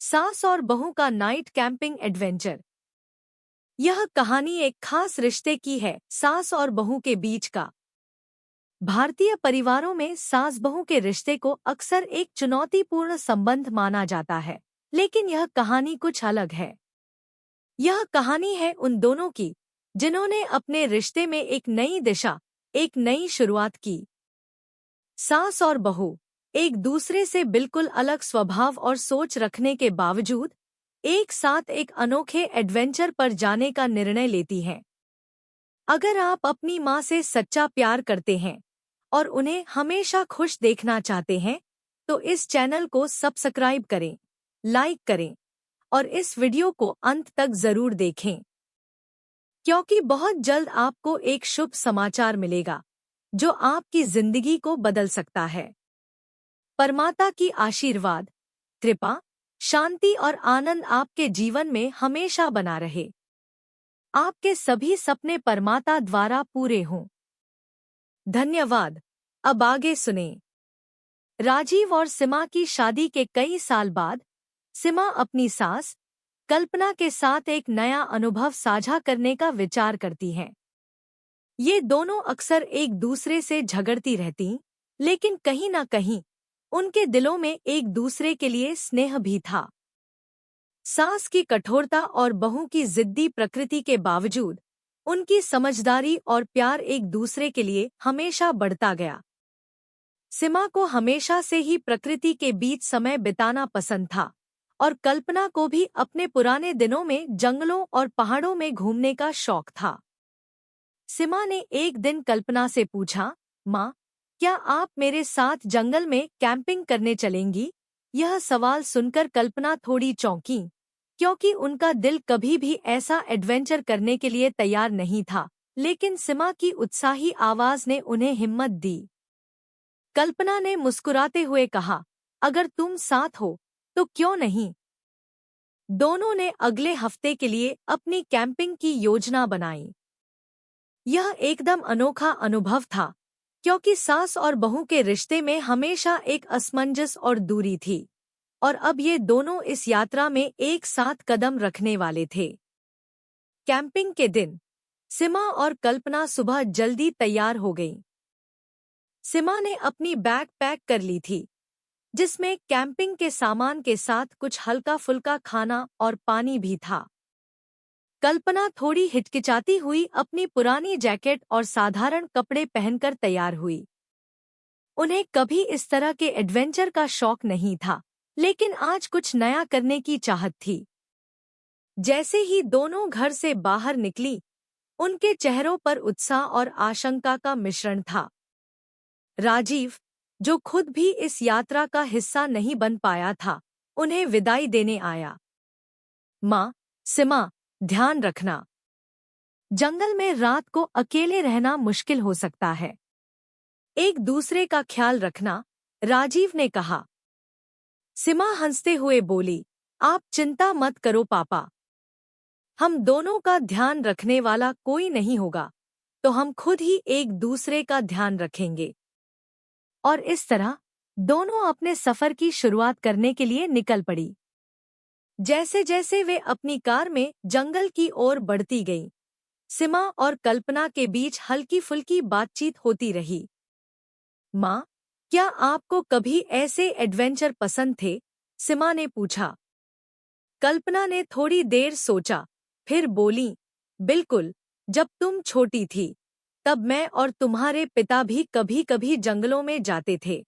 सास और बहू का नाइट कैंपिंग एडवेंचर। यह कहानी एक खास रिश्ते की है, सास और बहू के बीच का। भारतीय परिवारों में सास बहू के रिश्ते को अक्सर एक चुनौतीपूर्ण संबंध माना जाता है, लेकिन यह कहानी कुछ अलग है। यह कहानी है उन दोनों की जिन्होंने अपने रिश्ते में एक नई दिशा, एक नई शुरुआत की। सास और बहू एक दूसरे से बिल्कुल अलग स्वभाव और सोच रखने के बावजूद एक साथ एक अनोखे एडवेंचर पर जाने का निर्णय लेती हैं। अगर आप अपनी माँ से सच्चा प्यार करते हैं और उन्हें हमेशा खुश देखना चाहते हैं, तो इस चैनल को सब्सक्राइब करें, लाइक करें और इस वीडियो को अंत तक जरूर देखें, क्योंकि बहुत जल्द आपको एक शुभ समाचार मिलेगा जो आपकी जिंदगी को बदल सकता है। परमात्मा की आशीर्वाद, कृपा, शांति और आनंद आपके जीवन में हमेशा बना रहे। आपके सभी सपने परमात्मा द्वारा पूरे हों। धन्यवाद। अब आगे सुने। राजीव और सीमा की शादी के कई साल बाद सीमा अपनी सास कल्पना के साथ एक नया अनुभव साझा करने का विचार करती हैं। ये दोनों अक्सर एक दूसरे से झगड़ती रहतीं, लेकिन कहीं न कहीं उनके दिलों में एक दूसरे के लिए स्नेह भी था। सास की कठोरता और बहू की जिद्दी प्रकृति के बावजूद उनकी समझदारी और प्यार एक दूसरे के लिए हमेशा बढ़ता गया। सीमा को हमेशा से ही प्रकृति के बीच समय बिताना पसंद था और कल्पना को भी अपने पुराने दिनों में जंगलों और पहाड़ों में घूमने का शौक था। सीमा ने एक दिन कल्पना से पूछा, माँ, क्या आप मेरे साथ जंगल में कैंपिंग करने चलेंगी? यह सवाल सुनकर कल्पना थोड़ी चौंकी, क्योंकि उनका दिल कभी भी ऐसा एडवेंचर करने के लिए तैयार नहीं था, लेकिन सीमा की उत्साही आवाज ने उन्हें हिम्मत दी। कल्पना ने मुस्कुराते हुए कहा, अगर तुम साथ हो तो क्यों नहीं। दोनों ने अगले हफ्ते के लिए अपनी कैंपिंग की योजना बनाई। यह एकदम अनोखा अनुभव था, क्योंकि सास और बहू के रिश्ते में हमेशा एक असमंजस और दूरी थी, और अब ये दोनों इस यात्रा में एक साथ कदम रखने वाले थे। कैंपिंग के दिन सीमा और कल्पना सुबह जल्दी तैयार हो गईं। सीमा ने अपनी बैग पैक कर ली थी, जिसमें कैंपिंग के सामान के साथ कुछ हल्का फुल्का खाना और पानी भी था। कल्पना थोड़ी हिचकिचाती हुई अपनी पुरानी जैकेट और साधारण कपड़े पहनकर तैयार हुई। उन्हें कभी इस तरह के एडवेंचर का शौक नहीं था, लेकिन आज कुछ नया करने की चाहत थी। जैसे ही दोनों घर से बाहर निकली, उनके चेहरों पर उत्साह और आशंका का मिश्रण था। राजीव, जो खुद भी इस यात्रा का हिस्सा नहीं बन पाया था, उन्हें विदाई देने आया। माँ, सीमा, ध्यान रखना। जंगल में रात को अकेले रहना मुश्किल हो सकता है। एक दूसरे का ख्याल रखना, राजीव ने कहा। सीमा हंसते हुए बोली, आप चिंता मत करो पापा। हम दोनों का ध्यान रखने वाला कोई नहीं होगा, तो हम खुद ही एक दूसरे का ध्यान रखेंगे। और इस तरह दोनों अपने सफर की शुरुआत करने के लिए निकल पड़ी। जैसे जैसे वे अपनी कार में जंगल की ओर बढ़ती गईं, सीमा और कल्पना के बीच हल्की फुल्की बातचीत होती रही। माँ, क्या आपको कभी ऐसे एडवेंचर पसंद थे? सीमा ने पूछा। कल्पना ने थोड़ी देर सोचा, फिर बोली, बिल्कुल, जब तुम छोटी थी तब मैं और तुम्हारे पिता भी कभी कभी जंगलों में जाते थे,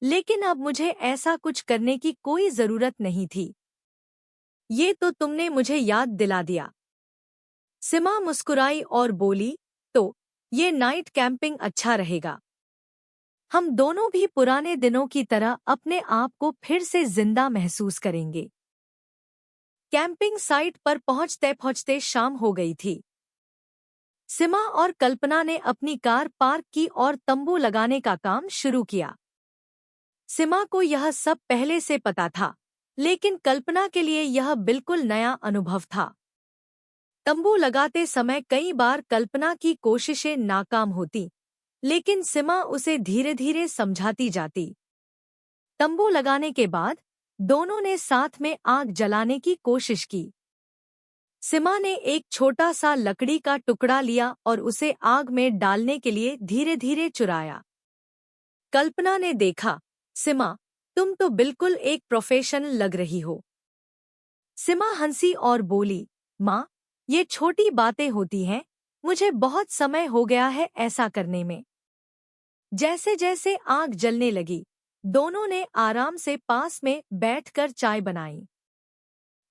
लेकिन अब मुझे ऐसा कुछ करने की कोई जरूरत नहीं थी। ये तो तुमने मुझे याद दिला दिया। सीमा मुस्कुराई और बोली, तो ये नाइट कैंपिंग अच्छा रहेगा। हम दोनों भी पुराने दिनों की तरह अपने आप को फिर से जिंदा महसूस करेंगे। कैंपिंग साइट पर पहुंचते पहुंचते शाम हो गई थी। सीमा और कल्पना ने अपनी कार पार्क की और तंबू लगाने का काम शुरू किया। सीमा को यह सब पहले से पता था, लेकिन कल्पना के लिए यह बिल्कुल नया अनुभव था। तंबू लगाते समय कई बार कल्पना की कोशिशें नाकाम होती, लेकिन सीमा उसे धीरे धीरे समझाती जाती। तंबू लगाने के बाद दोनों ने साथ में आग जलाने की कोशिश की। सीमा ने एक छोटा सा लकड़ी का टुकड़ा लिया और उसे आग में डालने के लिए धीरे धीरे चुराया। कल्पना ने देखा, सीमा, तुम तो बिल्कुल एक प्रोफेशनल लग रही हो। सीमा हंसी और बोली, माँ, ये छोटी बातें होती हैं, मुझे बहुत समय हो गया है ऐसा करने में। जैसे जैसे आग जलने लगी, दोनों ने आराम से पास में बैठकर चाय बनाई।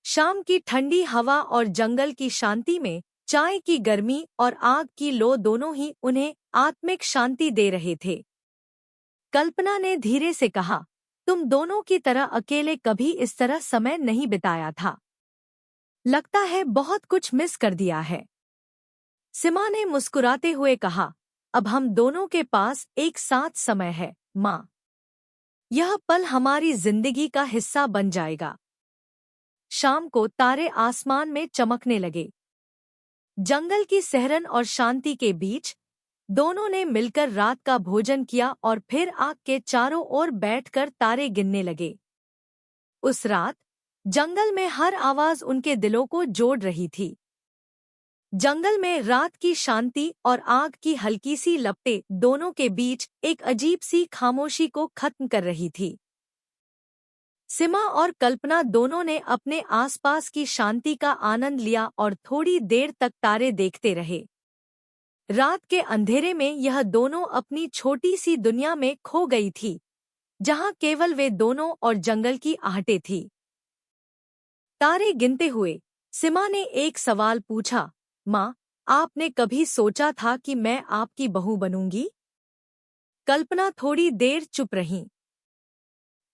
शाम की ठंडी हवा और जंगल की शांति में चाय की गर्मी और आग की लो दोनों ही उन्हें आत्मिक शांति दे रहे थे। कल्पना ने धीरे से कहा, तुम दोनों की तरह अकेले कभी इस तरह समय नहीं बिताया था। लगता है बहुत कुछ मिस कर दिया है। सीमा ने मुस्कुराते हुए कहा, अब हम दोनों के पास एक साथ समय है, माँ। यह पल हमारी जिंदगी का हिस्सा बन जाएगा। शाम को तारे आसमान में चमकने लगे। जंगल की सहरन और शांति के बीच दोनों ने मिलकर रात का भोजन किया और फिर आग के चारों ओर बैठकर तारे गिनने लगे। उस रात जंगल में हर आवाज उनके दिलों को जोड़ रही थी। जंगल में रात की शांति और आग की हल्की सी लपटें दोनों के बीच एक अजीब सी खामोशी को खत्म कर रही थी। सीमा और कल्पना दोनों ने अपने आसपास की शांति का आनंद लिया और थोड़ी देर तक तारे देखते रहे। रात के अंधेरे में यह दोनों अपनी छोटी सी दुनिया में खो गई थी, जहां केवल वे दोनों और जंगल की आहटें थी। तारे गिनते हुए सीमा ने एक सवाल पूछा, माँ, आपने कभी सोचा था कि मैं आपकी बहू बनूंगी? कल्पना थोड़ी देर चुप रहीं।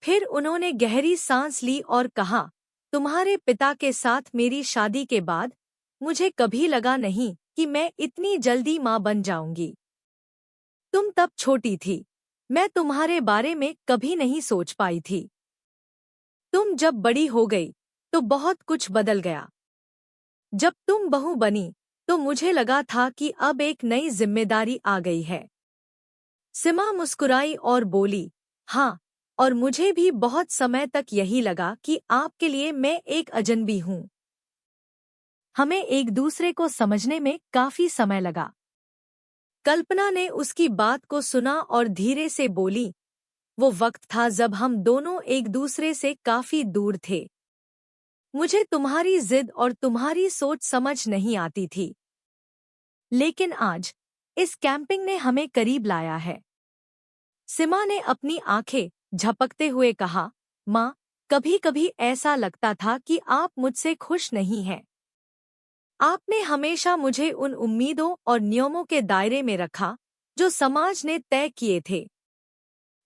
फिर उन्होंने गहरी सांस ली और कहा, तुम्हारे पिता के साथ मेरी शादी के बाद मुझे कभी लगा नहीं कि मैं इतनी जल्दी माँ बन जाऊंगी। तुम तब छोटी थी, मैं तुम्हारे बारे में कभी नहीं सोच पाई थी। तुम जब बड़ी हो गई तो बहुत कुछ बदल गया। जब तुम बहू बनी तो मुझे लगा था कि अब एक नई जिम्मेदारी आ गई है। सीमा मुस्कुराई और बोली, हाँ, और मुझे भी बहुत समय तक यही लगा कि आपके लिए मैं एक अजनबी हूँ। हमें एक दूसरे को समझने में काफी समय लगा। कल्पना ने उसकी बात को सुना और धीरे से बोली, वो वक्त था जब हम दोनों एक दूसरे से काफी दूर थे। मुझे तुम्हारी जिद और तुम्हारी सोच समझ नहीं आती थी। लेकिन आज इस कैंपिंग ने हमें करीब लाया है। सीमा ने अपनी आंखें झपकते हुए कहा, माँ, कभी-कभी ऐसा लगता था कि आप मुझसे खुश नहीं हैं। आपने हमेशा मुझे उन उम्मीदों और नियमों के दायरे में रखा जो समाज ने तय किए थे।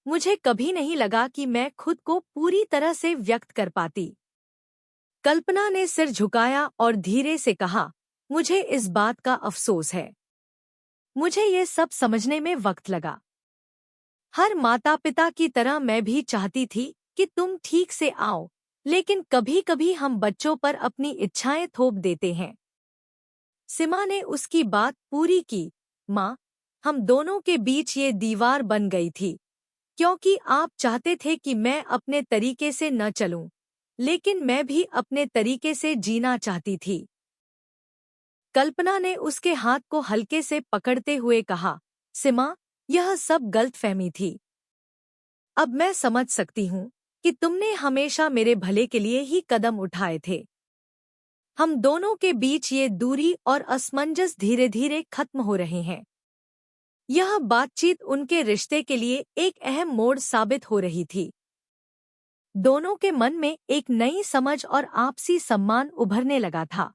मुझे कभी नहीं लगा कि मैं खुद को पूरी तरह से व्यक्त कर पाती। कल्पना ने सिर झुकाया और धीरे से कहा, मुझे इस बात का अफसोस है। मुझे ये सब समझने में वक्त लगा। हर माता पिता की तरह मैं भी चाहती थी कि तुम ठीक से आओ, लेकिन कभी-कभी हम बच्चों पर अपनी इच्छाएं थोप देते हैं। सीमा ने उसकी बात पूरी की, माँ, हम दोनों के बीच ये दीवार बन गई थी, क्योंकि आप चाहते थे कि मैं अपने तरीके से न चलूं, लेकिन मैं भी अपने तरीके से जीना चाहती थी। कल्पना ने उसके हाथ को हल्के से पकड़ते हुए कहा, सीमा, यह सब गलतफहमी थी। अब मैं समझ सकती हूँ कि तुमने हमेशा मेरे भले के लिए ही कदम उठाए थे। हम दोनों के बीच ये दूरी और असमंजस धीरे धीरे खत्म हो रहे हैं। यह बातचीत उनके रिश्ते के लिए एक अहम मोड़ साबित हो रही थी। दोनों के मन में एक नई समझ और आपसी सम्मान उभरने लगा था।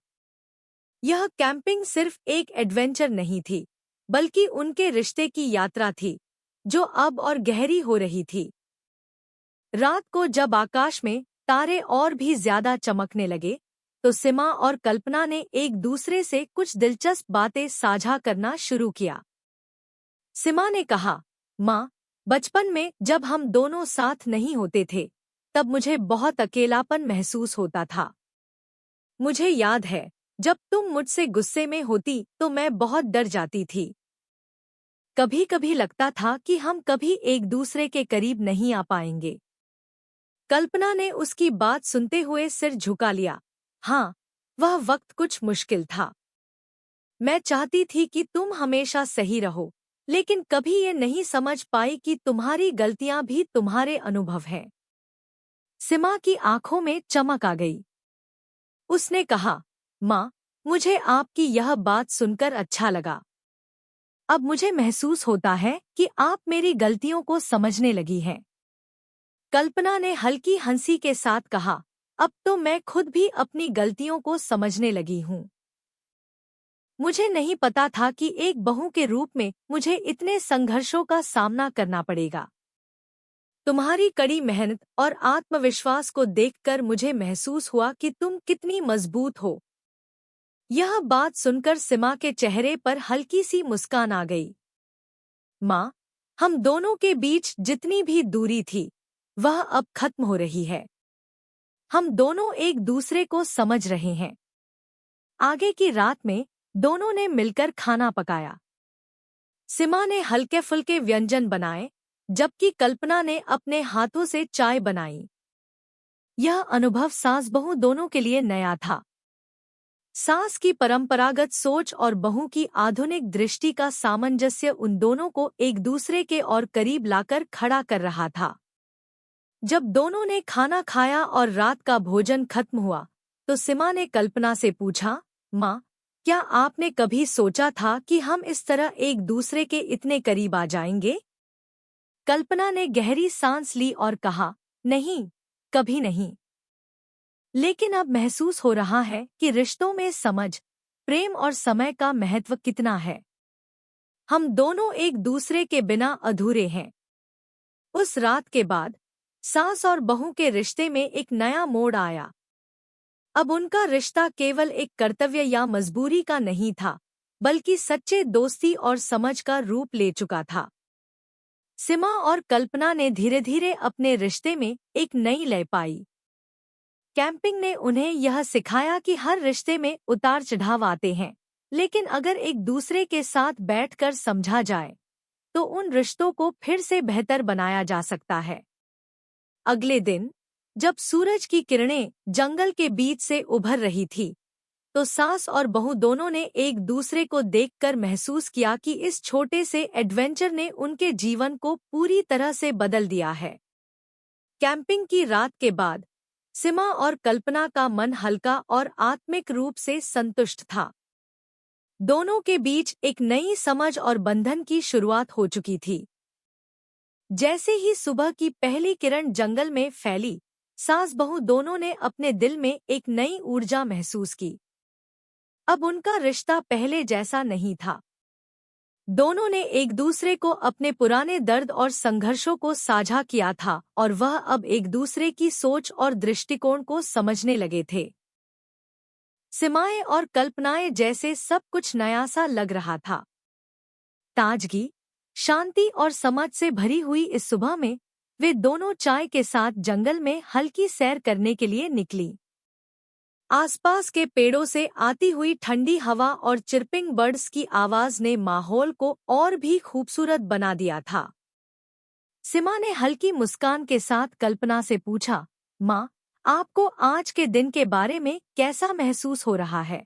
यह कैंपिंग सिर्फ एक एडवेंचर नहीं थी, बल्कि उनके रिश्ते की यात्रा थी, जो अब और गहरी हो रही थी। रात को जब आकाश में तारे और भी ज्यादा चमकने लगे, तो सीमा और कल्पना ने एक दूसरे से कुछ दिलचस्प बातें साझा करना शुरू किया। सीमा ने कहा, माँ, बचपन में जब हम दोनों साथ नहीं होते थे, तब मुझे बहुत अकेलापन महसूस होता था। मुझे याद है, जब तुम मुझसे गुस्से में होती तो मैं बहुत डर जाती थी। कभी-कभी लगता था कि हम कभी एक दूसरे के करीब नहीं आ पाएंगे। कल्पना ने उसकी बात सुनते हुए सिर झुका लिया। हाँ, वह वक्त कुछ मुश्किल था। मैं चाहती थी कि तुम हमेशा सही रहो, लेकिन कभी ये नहीं समझ पाई कि तुम्हारी गलतियां भी तुम्हारे अनुभव हैं। सीमा की आंखों में चमक आ गई। उसने कहा, माँ, मुझे आपकी यह बात सुनकर अच्छा लगा। अब मुझे महसूस होता है कि आप मेरी गलतियों को समझने लगी हैं। कल्पना ने हल्की हंसी के साथ कहा, अब तो मैं खुद भी अपनी गलतियों को समझने लगी हूँ। मुझे नहीं पता था कि एक बहू के रूप में मुझे इतने संघर्षों का सामना करना पड़ेगा। तुम्हारी कड़ी मेहनत और आत्मविश्वास को देखकर मुझे महसूस हुआ कि तुम कितनी मजबूत हो। यह बात सुनकर सीमा के चेहरे पर हल्की सी मुस्कान आ गई। माँ, हम दोनों के बीच जितनी भी दूरी थी, वह अब खत्म हो रही है। हम दोनों एक दूसरे को समझ रहे हैं। आगे की रात में दोनों ने मिलकर खाना पकाया। सीमा ने हल्के फुल्के व्यंजन बनाए, जबकि कल्पना ने अपने हाथों से चाय बनाई। यह अनुभव सास बहू दोनों के लिए नया था। सास की परंपरागत सोच और बहू की आधुनिक दृष्टि का सामंजस्य उन दोनों को एक दूसरे के और करीब लाकर खड़ा कर रहा था। जब दोनों ने खाना खाया और रात का भोजन खत्म हुआ, तो सीमा ने कल्पना से पूछा, माँ, क्या आपने कभी सोचा था कि हम इस तरह एक दूसरे के इतने करीब आ जाएंगे? कल्पना ने गहरी सांस ली और कहा, नहीं, कभी नहीं। लेकिन अब महसूस हो रहा है कि रिश्तों में समझ, प्रेम और समय का महत्व कितना है। हम दोनों एक दूसरे के बिना अधूरे हैं। उस रात के बाद सास और बहू के रिश्ते में एक नया मोड़ आया। अब उनका रिश्ता केवल एक कर्तव्य या मजबूरी का नहीं था, बल्कि सच्चे दोस्ती और समझ का रूप ले चुका था। सीमा और कल्पना ने धीरे धीरे अपने रिश्ते में एक नई लय पाई। कैंपिंग ने उन्हें यह सिखाया कि हर रिश्ते में उतार चढ़ाव आते हैं, लेकिन अगर एक दूसरे के साथ बैठकर समझा जाए, तो उन रिश्तों को फिर से बेहतर बनाया जा सकता है। अगले दिन, जब सूरज की किरणें जंगल के बीच से उभर रही थी, तो सास और बहू दोनों ने एक दूसरे को देखकर महसूस किया कि इस छोटे से एडवेंचर ने उनके जीवन को पूरी तरह से बदल दिया है। कैंपिंग की रात के बाद सीमा और कल्पना का मन हल्का और आत्मिक रूप से संतुष्ट था। दोनों के बीच एक नई समझ और बंधन की शुरुआत हो चुकी थी। जैसे ही सुबह की पहली किरण जंगल में फैली, सास बहू दोनों ने अपने दिल में एक नई ऊर्जा महसूस की। अब उनका रिश्ता पहले जैसा नहीं था। दोनों ने एक दूसरे को अपने पुराने दर्द और संघर्षों को साझा किया था और वह अब एक दूसरे की सोच और दृष्टिकोण को समझने लगे थे। सीमाएं और कल्पनाएं जैसे सब कुछ नया सा लग रहा था। ताजगी, शांति और समझ से भरी हुई इस सुबह में वे दोनों चाय के साथ जंगल में हल्की सैर करने के लिए निकली। आसपास के पेड़ों से आती हुई ठंडी हवा और चिर्पिंग बर्ड्स की आवाज ने माहौल को और भी खूबसूरत बना दिया था। सीमा ने हल्की मुस्कान के साथ कल्पना से पूछा, माँ, आपको आज के दिन के बारे में कैसा महसूस हो रहा है?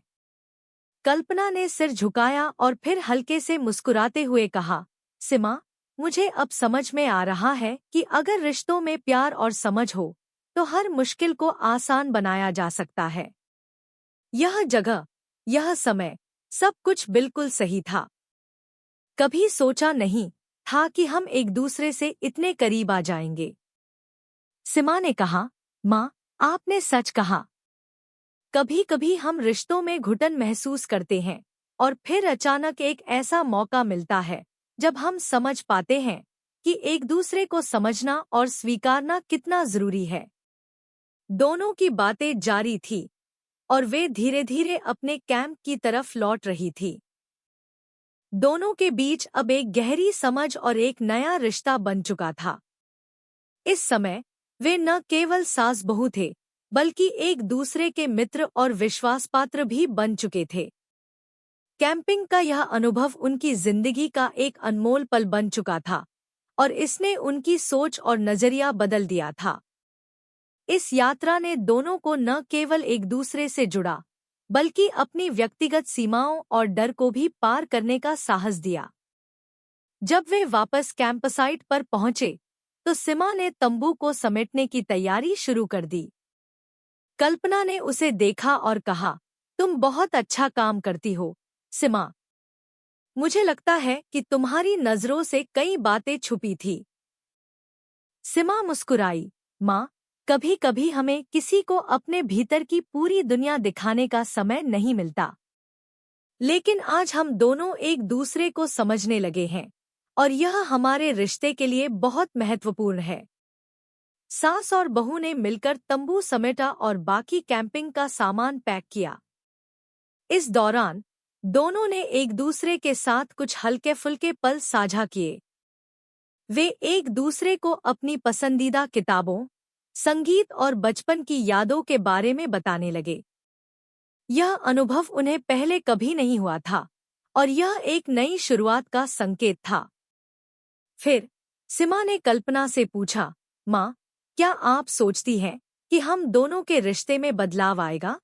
कल्पना ने सिर झुकाया और फिर हल्के से मुस्कुराते हुए कहा, सीमा, मुझे अब समझ में आ रहा है कि अगर रिश्तों में प्यार और समझ हो, तो हर मुश्किल को आसान बनाया जा सकता है। यह जगह, यह समय, सब कुछ बिल्कुल सही था। कभी सोचा नहीं था कि हम एक दूसरे से इतने करीब आ जाएंगे। सीमा ने कहा, माँ, आपने सच कहा। कभी कभी हम रिश्तों में घुटन महसूस करते हैं, और फिर अचानक एक ऐसा मौका मिलता है जब हम समझ पाते हैं कि एक दूसरे को समझना और स्वीकारना कितना जरूरी है। दोनों की बातें जारी थी और वे धीरे धीरे अपने कैंप की तरफ लौट रही थी। दोनों के बीच अब एक गहरी समझ और एक नया रिश्ता बन चुका था। इस समय वे न केवल सास बहू थे, बल्कि एक दूसरे के मित्र और विश्वासपात्र भी बन चुके थे। कैंपिंग का यह अनुभव उनकी जिंदगी का एक अनमोल पल बन चुका था और इसने उनकी सोच और नजरिया बदल दिया था। इस यात्रा ने दोनों को न केवल एक दूसरे से जुड़ा, बल्कि अपनी व्यक्तिगत सीमाओं और डर को भी पार करने का साहस दिया। जब वे वापस कैंपसाइट पर पहुंचे, तो सीमा ने तंबू को समेटने की तैयारी शुरू कर दी। कल्पना ने उसे देखा और कहा, तुम बहुत अच्छा काम करती हो, सीमा। मुझे लगता है कि तुम्हारी नजरों से कई बातें छुपी थी। सीमा मुस्कुराई, माँ, कभी कभी हमें किसी को अपने भीतर की पूरी दुनिया दिखाने का समय नहीं मिलता। लेकिन आज हम दोनों एक दूसरे को समझने लगे हैं, और यह हमारे रिश्ते के लिए बहुत महत्वपूर्ण है। सास और बहू ने मिलकर तंबू समेटा और बाकी कैंपिंग का सामान पैक किया। इस दौरान दोनों ने एक दूसरे के साथ कुछ हल्के फुल्के पल साझा किए। वे एक दूसरे को अपनी पसंदीदा किताबों, संगीत और बचपन की यादों के बारे में बताने लगे। यह अनुभव उन्हें पहले कभी नहीं हुआ था, और यह एक नई शुरुआत का संकेत था। फिर सीमा ने कल्पना से पूछा, माँ, क्या आप सोचती हैं कि हम दोनों के रिश्ते में बदलाव आएगा?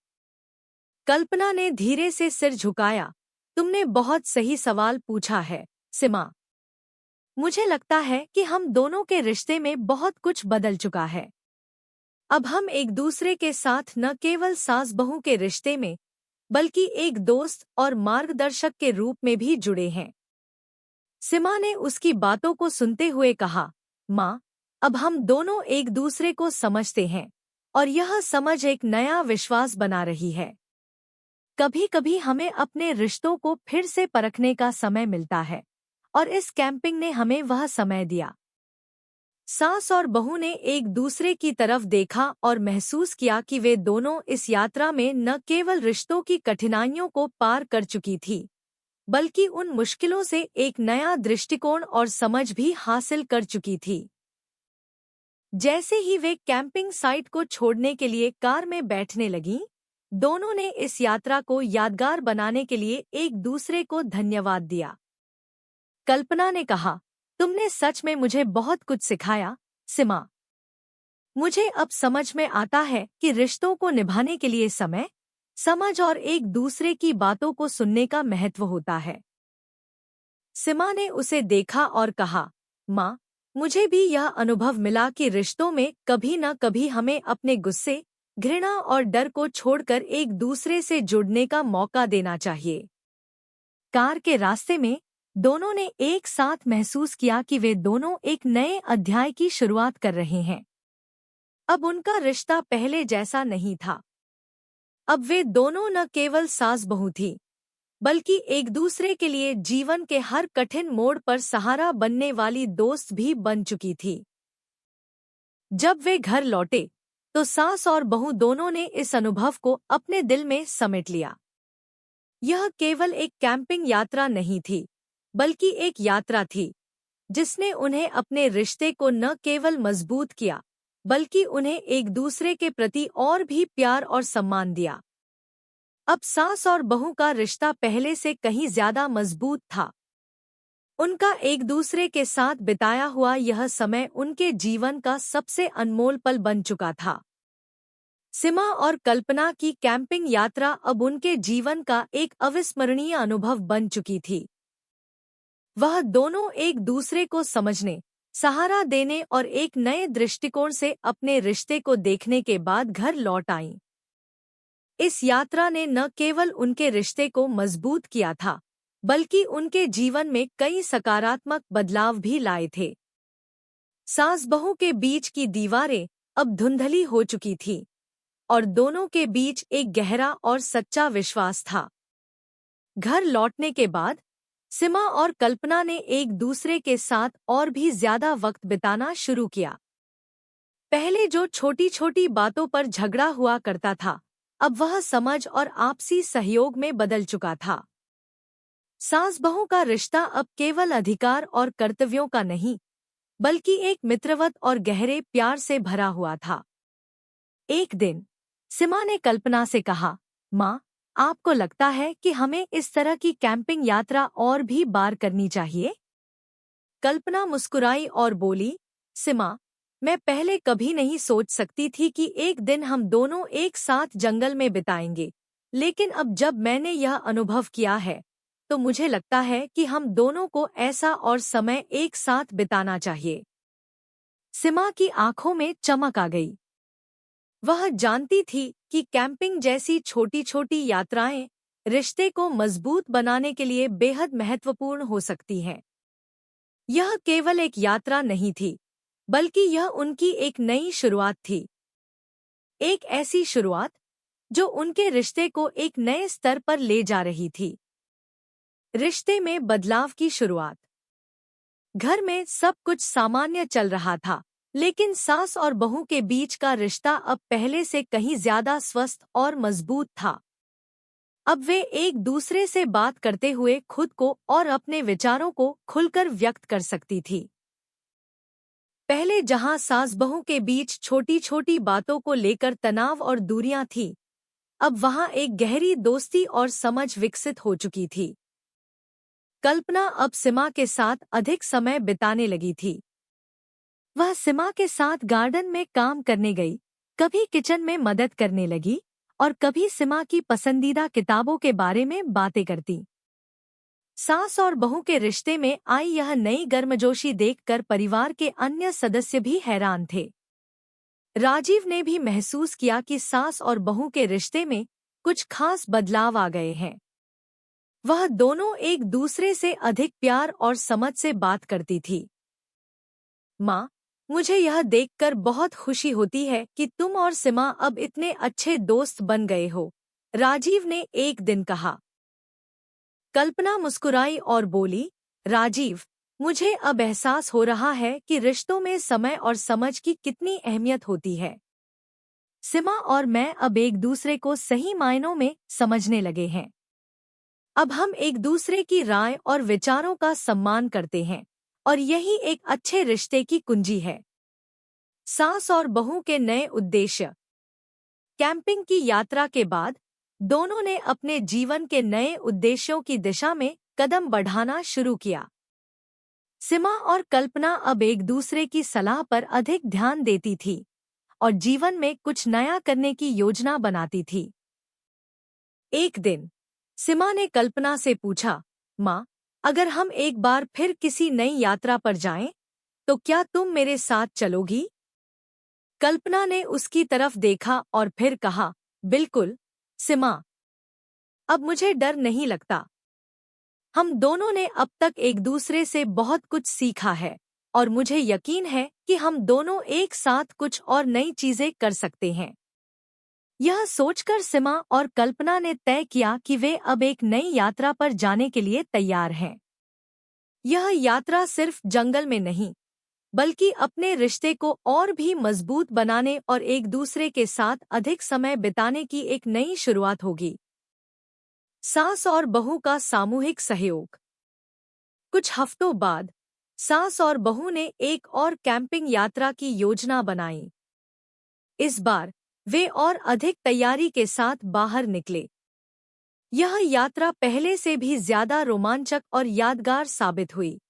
कल्पना ने धीरे से सिर झुकाया, तुमने बहुत सही सवाल पूछा है, सीमा। मुझे लगता है कि हम दोनों के रिश्ते में बहुत कुछ बदल चुका है। अब हम एक दूसरे के साथ न केवल सास बहू के रिश्ते में, बल्कि एक दोस्त और मार्गदर्शक के रूप में भी जुड़े हैं। सीमा ने उसकी बातों को सुनते हुए कहा, माँ, अब हम दोनों एक दूसरे को समझते हैं, और यह समझ एक नया विश्वास बना रही है। कभी कभी हमें अपने रिश्तों को फिर से परखने का समय मिलता है, और इस कैंपिंग ने हमें वह समय दिया। सास और बहू ने एक दूसरे की तरफ देखा और महसूस किया कि वे दोनों इस यात्रा में न केवल रिश्तों की कठिनाइयों को पार कर चुकी थी, बल्कि उन मुश्किलों से एक नया दृष्टिकोण और समझ भी हासिल कर चुकी थी। जैसे ही वे कैंपिंग साइट को छोड़ने के लिए कार में बैठने लगीं, दोनों ने इस यात्रा को यादगार बनाने के लिए एक दूसरे को धन्यवाद दिया। कल्पना ने कहा, तुमने सच में मुझे बहुत कुछ सिखाया, सीमा। मुझे अब समझ में आता है कि रिश्तों को निभाने के लिए समय, समझ और एक दूसरे की बातों को सुनने का महत्व होता है। सीमा ने उसे देखा और कहा, माँ, मुझे भी यह अनुभव मिला कि रिश्तों में कभी न कभी हमें अपने गुस्से, घृणा और डर को छोड़कर एक दूसरे से जुड़ने का मौका देना चाहिए। कार के रास्ते में दोनों ने एक साथ महसूस किया कि वे दोनों एक नए अध्याय की शुरुआत कर रहे हैं। अब उनका रिश्ता पहले जैसा नहीं था। अब वे दोनों न केवल सास बहू थी, बल्कि एक दूसरे के लिए जीवन के हर कठिन मोड़ पर सहारा बनने वाली दोस्त भी बन चुकी थी। जब वे घर लौटे, तो सास और बहू दोनों ने इस अनुभव को अपने दिल में समेट लिया। यह केवल एक कैंपिंग यात्रा नहीं थी, बल्कि एक यात्रा थी जिसने उन्हें अपने रिश्ते को न केवल मजबूत किया, बल्कि उन्हें एक दूसरे के प्रति और भी प्यार और सम्मान दिया। अब सास और बहू का रिश्ता पहले से कहीं ज्यादा मजबूत था। उनका एक दूसरे के साथ बिताया हुआ यह समय उनके जीवन का सबसे अनमोल पल बन चुका था। सीमा और कल्पना की कैंपिंग यात्रा अब उनके जीवन का एक अविस्मरणीय अनुभव बन चुकी थी। वह दोनों एक दूसरे को समझने, सहारा देने और एक नए दृष्टिकोण से अपने रिश्ते को देखने के बाद घर लौट आईं। इस यात्रा ने न केवल उनके रिश्ते को मजबूत किया था, बल्कि उनके जीवन में कई सकारात्मक बदलाव भी लाए थे। सास बहू के बीच की दीवारें अब धुंधली हो चुकी थीं, और दोनों के बीच एक गहरा और सच्चा विश्वास था। घर लौटने के बाद सीमा और कल्पना ने एक दूसरे के साथ और भी ज्यादा वक्त बिताना शुरू किया। पहले जो छोटी छोटी बातों पर झगड़ा हुआ करता था, अब वह समझ और आपसी सहयोग में बदल चुका था। सास बहू का रिश्ता अब केवल अधिकार और कर्तव्यों का नहीं, बल्कि एक मित्रवत और गहरे प्यार से भरा हुआ था। एक दिन सीमा ने कल्पना से कहा, माँ, आपको लगता है कि हमें इस तरह की कैंपिंग यात्रा और भी बार करनी चाहिए? कल्पना मुस्कुराई और बोली, सीमा, मैं पहले कभी नहीं सोच सकती थी कि एक दिन हम दोनों एक साथ जंगल में बिताएंगे, लेकिन अब जब मैंने यह अनुभव किया है, तो मुझे लगता है कि हम दोनों को ऐसा और समय एक साथ बिताना चाहिए। सिमा की आंखों में चमक आ गई। वह जानती थी कि कैंपिंग जैसी छोटी-छोटी यात्राएं रिश्ते को मजबूत बनाने के लिए बेहद महत्वपूर्ण हो सकती हैं। यह केवल एक यात्रा नहीं थी, बल्कि यह उनकी एक नई शुरुआत थी। एक ऐसी शुरुआत जो उनके रिश्ते को एक नए स्तर पर ले जा रही थी। रिश्ते में बदलाव की शुरुआत। घर में सब कुछ सामान्य चल रहा था, लेकिन सास और बहू के बीच का रिश्ता अब पहले से कहीं ज्यादा स्वस्थ और मजबूत था। अब वे एक दूसरे से बात करते हुए खुद को और अपने विचारों को खुलकर व्यक्त कर सकती थी। पहले जहां सास बहू के बीच छोटी छोटी बातों को लेकर तनाव और दूरियां थीं, अब वहां एक गहरी दोस्ती और समझ विकसित हो चुकी थी। कल्पना अब सिमा के साथ अधिक समय बिताने लगी थी। वह सिमा के साथ गार्डन में काम करने गई, कभी किचन में मदद करने लगी और कभी सिमा की पसंदीदा किताबों के बारे में बातें करती। सास और बहू के रिश्ते में आई यह नई गर्मजोशी देखकर परिवार के अन्य सदस्य भी हैरान थे। राजीव ने भी महसूस किया कि सास और बहू के रिश्ते में कुछ खास बदलाव आ गए हैं। वह दोनों एक दूसरे से अधिक प्यार और समझ से बात करती थी। माँ, मुझे यह देखकर बहुत खुशी होती है कि तुम और सिमा अब इतने अच्छे दोस्त बन गए हो, राजीव ने एक दिन कहा। कल्पना मुस्कुराई और बोली, राजीव, मुझे अब एहसास हो रहा है कि रिश्तों में समय और समझ की कितनी अहमियत होती है। सिमा और मैं अब एक दूसरे को सही मायनों में समझने लगे हैं। अब हम एक दूसरे की राय और विचारों का सम्मान करते हैं, और यही एक अच्छे रिश्ते की कुंजी है। सास और बहू के नए उद्देश्य। कैंपिंग की यात्रा के बाद दोनों ने अपने जीवन के नए उद्देश्यों की दिशा में कदम बढ़ाना शुरू किया। सिमा और कल्पना अब एक दूसरे की सलाह पर अधिक ध्यान देती थी और जीवन में कुछ नया करने की योजना बनाती थी। एक दिन सिमा ने कल्पना से पूछा, माँ, अगर हम एक बार फिर किसी नई यात्रा पर जाएं, तो क्या तुम मेरे साथ चलोगी? कल्पना ने उसकी तरफ देखा और फिर कहा, बिल्कुल, सिमा। अब मुझे डर नहीं लगता। हम दोनों ने अब तक एक दूसरे से बहुत कुछ सीखा है और मुझे यकीन है कि हम दोनों एक साथ कुछ और नई चीजें कर सकते हैं। यह सोचकर सिमा और कल्पना ने तय किया कि वे अब एक नई यात्रा पर जाने के लिए तैयार हैं। यह यात्रा सिर्फ जंगल में नहीं, बल्कि अपने रिश्ते को और भी मजबूत बनाने और एक दूसरे के साथ अधिक समय बिताने की एक नई शुरुआत होगी। सास और बहू का सामूहिक सहयोग। कुछ हफ्तों बाद सास और बहू ने एक और कैंपिंग यात्रा की योजना बनाई। इस बार वे और अधिक तैयारी के साथ बाहर निकले। यह यात्रा पहले से भी ज्यादा रोमांचक और यादगार साबित हुई।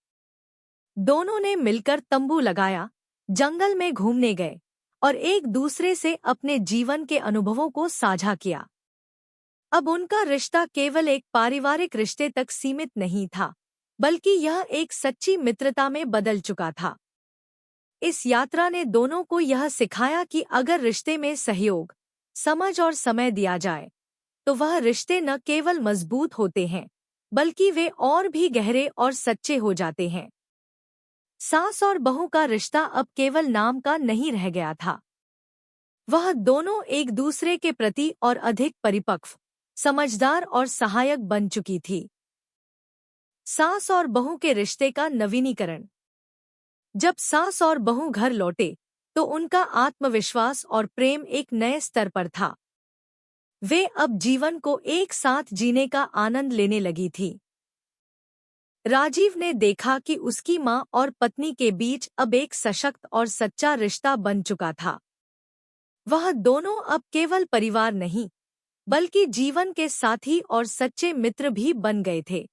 दोनों ने मिलकर तंबू लगाया, जंगल में घूमने गए और एक दूसरे से अपने जीवन के अनुभवों को साझा किया। अब उनका रिश्ता केवल एक पारिवारिक रिश्ते तक सीमित नहीं था, बल्कि यह एक सच्ची मित्रता में बदल चुका था। इस यात्रा ने दोनों को यह सिखाया कि अगर रिश्ते में सहयोग, समझ और समय दिया जाए, तो वह रिश्ते न केवल मजबूत होते हैं, बल्कि वे और भी गहरे और सच्चे हो जाते हैं। सास और बहू का रिश्ता अब केवल नाम का नहीं रह गया था। वह दोनों एक दूसरे के प्रति और अधिक परिपक्व, समझदार और सहायक बन चुकी थी। सास और बहू के रिश्ते का नवीनीकरण। जब सास और बहू घर लौटे, तो उनका आत्मविश्वास और प्रेम एक नए स्तर पर था। वे अब जीवन को एक साथ जीने का आनंद लेने लगी थी। राजीव ने देखा कि उसकी माँ और पत्नी के बीच अब एक सशक्त और सच्चा रिश्ता बन चुका था। वह दोनों अब केवल परिवार नहीं, बल्कि जीवन के साथी और सच्चे मित्र भी बन गए थे।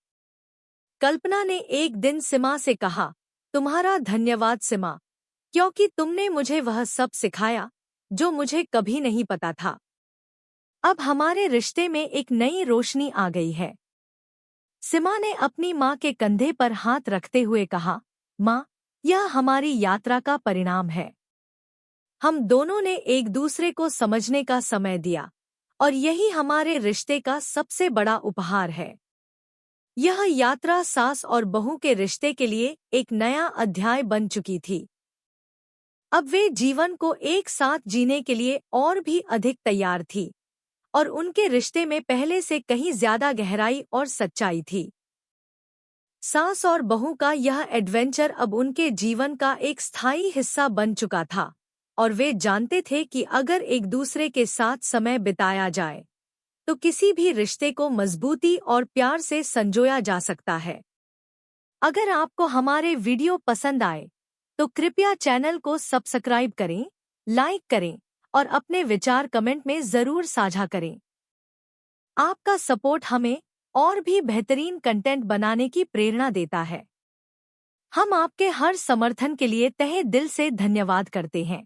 कल्पना ने एक दिन सिमा से कहा, तुम्हारा धन्यवाद सिमा, क्योंकि तुमने मुझे वह सब सिखाया जो मुझे कभी नहीं पता था। अब हमारे रिश्ते में एक नई रोशनी आ गई है। सीमा ने अपनी माँ के कंधे पर हाथ रखते हुए कहा, माँ, यह हमारी यात्रा का परिणाम है। हम दोनों ने एक दूसरे को समझने का समय दिया और यही हमारे रिश्ते का सबसे बड़ा उपहार है। यह यात्रा सास और बहू के रिश्ते के लिए एक नया अध्याय बन चुकी थी। अब वे जीवन को एक साथ जीने के लिए और भी अधिक तैयार थी और उनके रिश्ते में पहले से कहीं ज्यादा गहराई और सच्चाई थी। सास और बहू का यह एडवेंचर अब उनके जीवन का एक स्थायी हिस्सा बन चुका था और वे जानते थे कि अगर एक दूसरे के साथ समय बिताया जाए तो किसी भी रिश्ते को मजबूती और प्यार से संजोया जा सकता है। अगर आपको हमारे वीडियो पसंद आए तो कृपया चैनल को सब्सक्राइब करें, लाइक करें और अपने विचार कमेंट में जरूर साझा करें। आपका सपोर्ट हमें और भी बेहतरीन कंटेंट बनाने की प्रेरणा देता है। हम आपके हर समर्थन के लिए तहे दिल से धन्यवाद करते हैं।